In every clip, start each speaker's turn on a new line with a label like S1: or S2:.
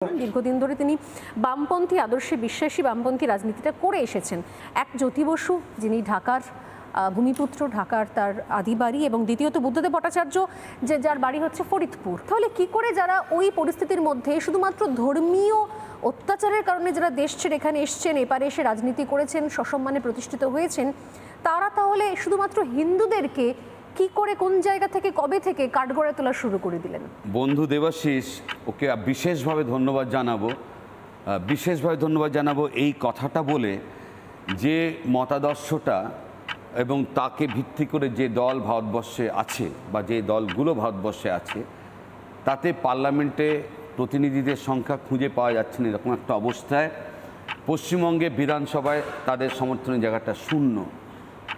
S1: দীর্ঘদিন ধরে তিনি বামপন্থী আদর্শে বিশ্বাসী বামপন্থী রাজনীতিটা করে এসেছেন। এক জ্যোতি বসু, যিনি ঢাকার ভূমিপুত্র, ঢাকার তার আদি বাড়ি, এবং দ্বিতীয়ত বুদ্ধদেব ভট্টাচার্য, যার বাড়ি হচ্ছে ফরিদপুর। তাহলে কি করে যারা ওই পরিস্থিতির মধ্যে শুধুমাত্র ধর্মীয় অত্যাচারের কারণে যারা দেশ ছেড়ে এখানে এসছেন, এপারে এসে রাজনীতি করেছেন, সসম্মানে প্রতিষ্ঠিত হয়েছেন, তারা তাহলে শুধুমাত্র হিন্দুদেরকে কি করে, কোন জায়গা থেকে, কবে থেকে কাঠগড়ায় তোলা শুরু করে দিলেন?
S2: বন্ধু দেবাশিস, ওকে বিশেষভাবে ধন্যবাদ জানাবো এই কথাটা বলে, যে মতাদর্শটা এবং তাকে ভিত্তি করে যে দল ভারতবর্ষে আছে বা যে দলগুলো ভারতবর্ষে আছে, তাতে পার্লামেন্টে প্রতিনিধিদের সংখ্যা খুঁজে পাওয়া যাচ্ছে না। এরকম একটা অবস্থায় পশ্চিমবঙ্গে বিধানসভায় তাদের সমর্থনের জায়গাটা শূন্য।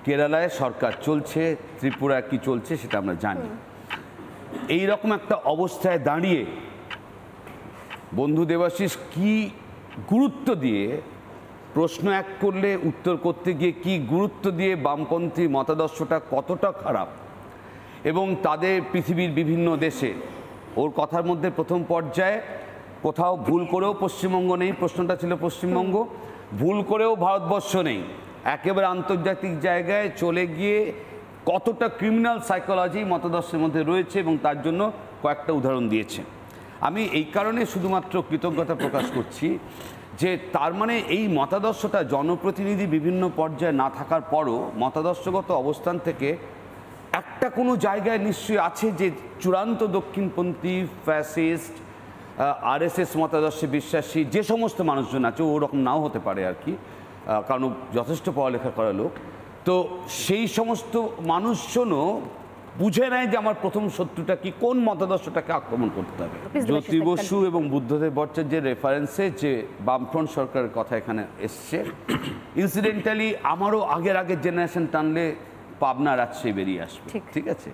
S2: কেরালায় সরকার চলছে, ত্রিপুরায় কি চলছে সেটা আমরা জানি। এই রকম একটা অবস্থায় দাঁড়িয়ে বন্ধু দেবাশিস কি গুরুত্ব দিয়ে, প্রশ্ন এক করলে উত্তর করতে গিয়ে কি গুরুত্ব দিয়ে বামপন্থী মতাদর্শটা কতটা খারাপ, এবং তাদের পৃথিবীর বিভিন্ন দেশে, ওর কথার মধ্যে প্রথম পর্যায়ে কোথাও ভুল করেও পশ্চিমবঙ্গ নেই, প্রশ্নটা ছিল পশ্চিমবঙ্গ, ভুল করেও ভারতবর্ষ নেই, একেবারে আন্তর্জাতিক জায়গায় চলে গিয়ে কতটা ক্রিমিনাল সাইকোলজি মতাদর্শের মধ্যে রয়েছে, এবং তার জন্য কয়েকটা উদাহরণ দিয়েছে। আমি এই কারণে শুধুমাত্র কৃতজ্ঞতা প্রকাশ করছি যে তার মানে এই মতাদর্শটা জনপ্রতিনিধি বিভিন্ন পর্যায়ে না থাকার পরও মতাদর্শগত অবস্থান থেকে একটা কোনো জায়গায় নিশ্চয়ই আছে যে চূড়ান্ত দক্ষিণপন্থী, ফ্যাসিস্ট, আরএসএস মতাদর্শে বিশ্বাসী যে সমস্ত মানুষজন আছে, ওরকম নাও হতে পারে আর কি, কারণ যথেষ্ট পড়ালেখা করা লোক, তো সেই সমস্ত মানুষজনও বুঝে নেয় যে আমার প্রথম শত্রুটা কি, কোন মতাদর্শটাকে আক্রমণ করতে হবে। জ্যোতি বসু এবং বুদ্ধদেব ভট্টাচার্যের রেফারেন্সে যে বামফ্রন্ট সরকারের কথা এখানে এসছে, ইনসিডেন্টালি আমারও আগের জেনারেশন টানলে পাবনা রাজশাহী বেরিয়ে আসবে, ঠিক আছে?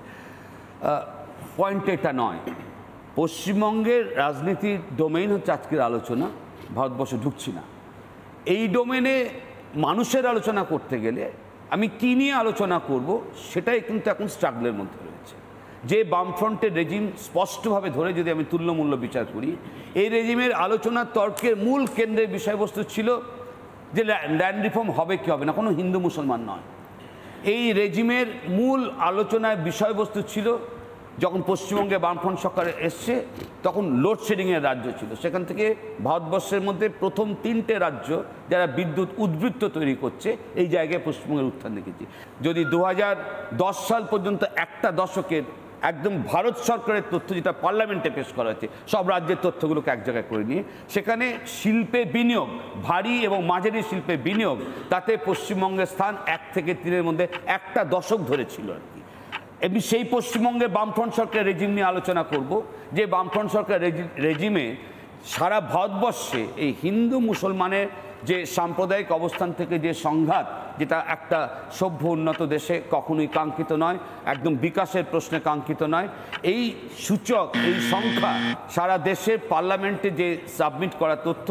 S2: পয়েন্ট এটা নয়, পশ্চিমবঙ্গের রাজনীতির ডোমেইন হচ্ছে আজকের আলোচনা, ভারতবর্ষে ঢুকছি না। এই ডোমেনে মানুষের আলোচনা করতে গেলে আমি কী নিয়ে আলোচনা করব সেটাই কিন্তু এখন স্ট্রাগলের মধ্যে রয়েছে। যে বামফ্রন্টের রেজিম স্পষ্টভাবে ধরে যদি আমি তুল্যমূল্য বিচার করি, এই রেজিমের আলোচনার তর্কের মূল কেন্দ্রের বিষয়বস্তু ছিল যে ল্যান্ড রিফর্ম হবে কি হবে না, কোনো হিন্দু মুসলমান নয়। এই রেজিমের মূল আলোচনার বিষয়বস্তু ছিল, যখন পশ্চিমবঙ্গে বামফ্রন্ট সরকার এসছে তখন লোডশেডিংয়ের রাজ্য ছিল, সেখান থেকে ভারতবর্ষের মধ্যে প্রথম 3টে রাজ্য যারা বিদ্যুৎ উদ্বৃত্ত তৈরি করছে, এই জায়গায় পশ্চিমবঙ্গের উত্থান দেখেছি। যদি 2010 সাল পর্যন্ত একটা দশকের একদম ভারত সরকারের তথ্য যেটা পার্লামেন্টে পেশ করা হয়েছে, সব রাজ্যের তথ্যগুলোকে এক জায়গায় করে নিয়ে, সেখানে শিল্পে বিনিয়োগ, ভারী এবং মাঝারি শিল্পে বিনিয়োগ, তাতে পশ্চিমবঙ্গের স্থান 1 থেকে 3-এর মধ্যে একটা দশক ধরে ছিল আর কি। এমনি সেই পশ্চিমবঙ্গের বামফ্রন্ট সরকারের রেজিম নিয়ে আলোচনা করব, যে বামফ্রন্ট সরকার রেজিমে সারা ভারতবর্ষে এই হিন্দু মুসলমানের যে সাম্প্রদায়িক অবস্থান থেকে যে সংঘাত, যেটা একটা সভ্য উন্নত দেশে কখনোই কাঙ্ক্ষিত নয়, একদম বিকাশের প্রশ্নে কাঙ্ক্ষিত নয়, এই সূচক, এই সংখ্যা সারা দেশের পার্লামেন্টে যে সাবমিট করা তথ্য,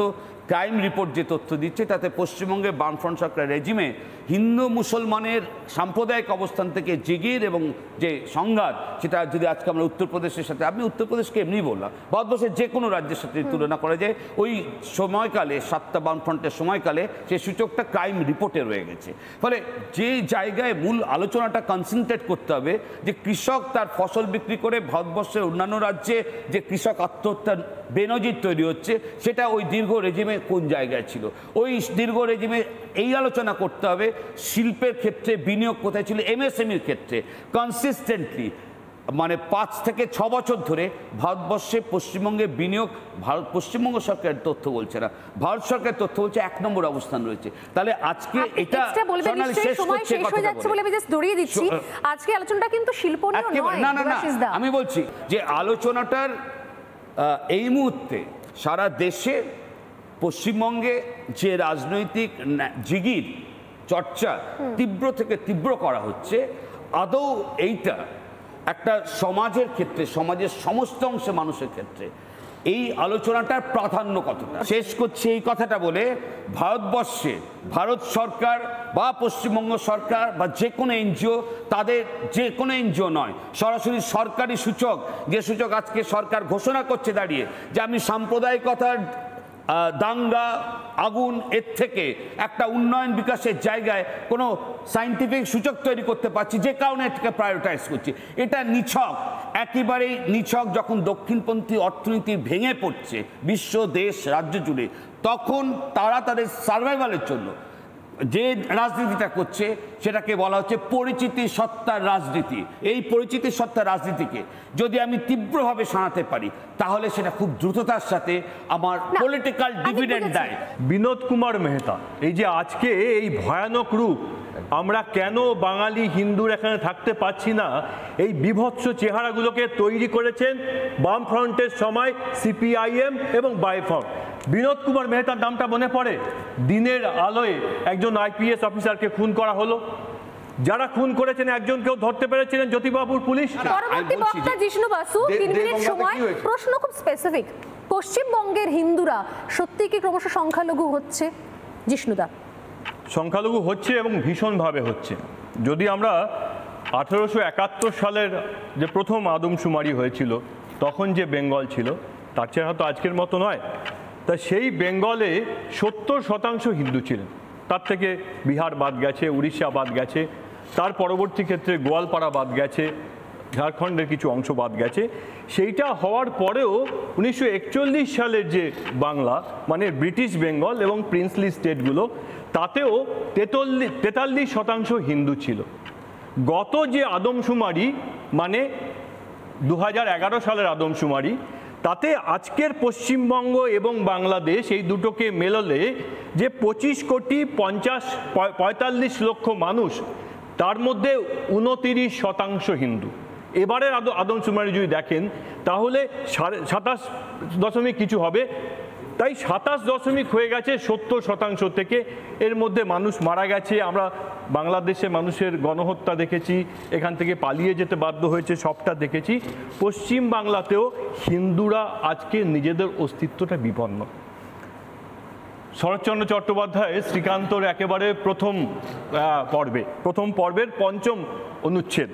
S2: ক্রাইম রিপোর্ট যে তথ্য দিচ্ছে, তাতে পশ্চিমবঙ্গের বামফ্রন্ট সরকার রেজিমে হিন্দু মুসলমানের সাম্প্রদায়িক অবস্থান থেকে জিগির এবং যে সংঘাত, সেটা যদি আজকে আমরা উত্তরপ্রদেশের সাথে, আমি উত্তরপ্রদেশকে এমনি বললাম, ভারতবর্ষের যে কোনো রাজ্যের সাথে তুলনা করা যায়, ওই সময়কালে 7টা বামফ্রন্টের সময়কালে সেই সূচকটা ক্রাইম রিপোর্টে রয়ে গেছে। ফলে যে জায়গায় মূল আলোচনাটা কনসেন্ট্রেট করতে হবে, যে কৃষক তার ফসল বিক্রি করে ভারতবর্ষের অন্যান্য রাজ্যে যে কৃষক আত্মহত্যার বেনজির তৈরি হচ্ছে, সেটা ওই দীর্ঘ রেজিমে কোন জায়গায় ছিল। ওই দীর্ঘ রেজিমে এই আলোচনা করতে হবে শিল্পের ক্ষেত্রে বিনিয়োগ কোথায় ছিল, এমএসএমইর ক্ষেত্রে কনসিস্টেন্টলি, মানে 5 থেকে 6 বছর ধরে ভারতবর্ষে পশ্চিমবঙ্গে বিনিয়োগ, পশ্চিমবঙ্গ সরকারের তথ্য বলছে না, ভারত সরকারের তথ্য বলছে 1 নম্বর অবস্থান রয়েছে। তাহলে আজকে এটা
S1: আজকে আলোচনাটা কিন্তু শিল্প নিয়ে নয়।
S2: না না না, আমি বলছি যে আলোচনাটার এই মুহূর্তে সারা দেশে পশ্চিমবঙ্গে যে রাজনৈতিক জিগির চর্চা তীব্র থেকে তীব্র করা হচ্ছে, আদৌ এইটা একটা সমাজের ক্ষেত্রে, সমাজের সমস্ত অংশে মানুষের ক্ষেত্রে এই আলোচনাটার প্রাধান্য কতটা। শেষ করছি এই কথাটা বলে, ভারতবর্ষে ভারত সরকার বা পশ্চিমবঙ্গ সরকার বা যে কোনো এনজিও, তাদের যে কোনো এনজিও নয়, সরাসরি সরকারি সূচক, যে সূচক আজকে সরকার ঘোষণা করছে দাঁড়িয়ে, যে আমি সাম্প্রদায়িকতার দাঙ্গা আগুন এর থেকে একটা উন্নয়ন বিকাশের জায়গায় কোনো সায়েন্টিফিক সূচক তৈরি করতে পারছি, যে কারণে এটাকে প্রায়োরিটাইজ করছি। এটা নিছক, একেবারেই নিছক। যখন দক্ষিণপন্থী অর্থনীতি ভেঙে পড়ছে বিশ্ব, দেশ, রাজ্য জুড়ে, তখন তারা তাদের সার্ভাইভালের জন্য যে রাজনীতিটা করছে সেটাকে বলা হচ্ছে পরিচিতি সত্তার রাজনীতি। এই পরিচিতি সত্তার রাজনীতিকে যদি আমি তীব্রভাবে শোনাতে পারি, তাহলে সেটা খুব দ্রুততার সাথে আমার পলিটিক্যাল ডিভিডেন্ড দেয়।
S3: বিনোদ কুমার মেহতা, এই যে আজকে এই ভয়ানক রূপ, আমরা কেন বাঙালি হিন্দুর এখানে থাকতে পাচ্ছি না, এই বিভৎস চেহারাগুলোকে তৈরি করেছেন বামফ্রন্টের সময় সিপিআইএম এবং বাইফ্রন্ট। বিনোদ কুমার মেহতার নামটা মনে পড়ে? দিনের আলোয় একজন আইপিএস অফিসারকে খুন করা হলো, যারা খুন করেছেন একজনকেও ধরতে পেরেছিলেন জ্যোতিবাবুর পুলিশ।
S1: পরবর্তী বক্তা জিষ্ণু বাসু, 3 মিনিট সময়, প্রশ্ন খুব স্পেসিফিক। পশ্চিমবঙ্গের হিন্দুরা সত্যি কি ক্রমশ সংখ্যালঘু হচ্ছে? জিষ্ণুদা।
S3: সংখ্যালঘু হচ্ছে এবং ভীষণভাবে হচ্ছে। যদি আমরা 1871 সালের যে প্রথম আদমশুমারি হয়েছিল, তখন যে বেঙ্গল ছিল তার চেয়ে হয়তো আজকের মতো নয়, তা সেই বেঙ্গলে 70% হিন্দু ছিলেন। তার থেকে বিহার বাদ গেছে, উড়িষ্যা বাদ গেছে, তার পরবর্তী ক্ষেত্রে গোয়ালপাড়া বাদ গেছে, ঝাড়খণ্ডের কিছু অংশ বাদ গেছে। সেইটা হওয়ার পরেও 1941 সালের যে বাংলা, মানে ব্রিটিশ বেঙ্গল এবং প্রিন্সলি স্টেটগুলো, তাতেও 43% হিন্দু ছিল। গত যে আদমশুমারি, মানে 2011 সালের আদমশুমারি, তাতে আজকের পশ্চিমবঙ্গ এবং বাংলাদেশ এই দুটোকে মেলালে যে 25,45 লক্ষ মানুষ, তার মধ্যে 29% হিন্দু। এবারের আদমশুমারি যদি দেখেন তাহলে 27 কিছু হবে, তাই 27 হয়ে গেছে 70% থেকে। এর মধ্যে মানুষ মারা গেছে, আমরা বাংলাদেশে মানুষের গণহত্যা দেখেছি, এখান থেকে পালিয়ে যেতে বাধ্য হয়েছে, সবটা দেখেছি। পশ্চিম বাংলাতেও হিন্দুরা আজকে নিজেদের অস্তিত্বটা বিপন্ন। শরৎচন্দ্র চট্টোপাধ্যায় শ্রীকান্তর একেবারে প্রথম পর্বের 5ম অনুচ্ছেদ,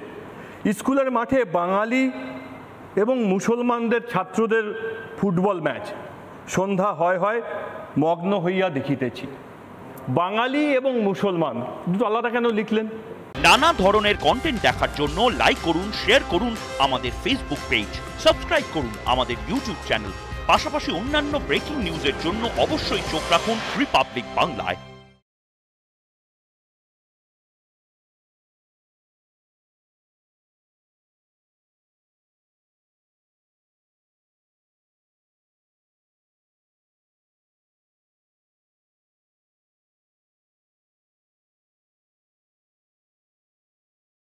S3: স্কুলের মাঠে বাঙালি এবং মুসলমানদের ছাত্রদের ফুটবল ম্যাচ, সন্ধ্যা হয় মগ্ন হইয়া দেখিতেছি। বাঙালি এবং মুসলমান দুটো আলাদা কেন লিখলেন?
S4: নানা ধরনের কন্টেন্ট দেখার জন্য লাইক করুন, শেয়ার করুন আমাদের ফেসবুক পেজ, সাবস্ক্রাইব করুন আমাদের ইউটিউব চ্যানেল। পাশাপাশি অন্যান্য ব্রেকিং নিউজের জন্য অবশ্যই চোখ রাখুন রিপাবলিক বাংলায়।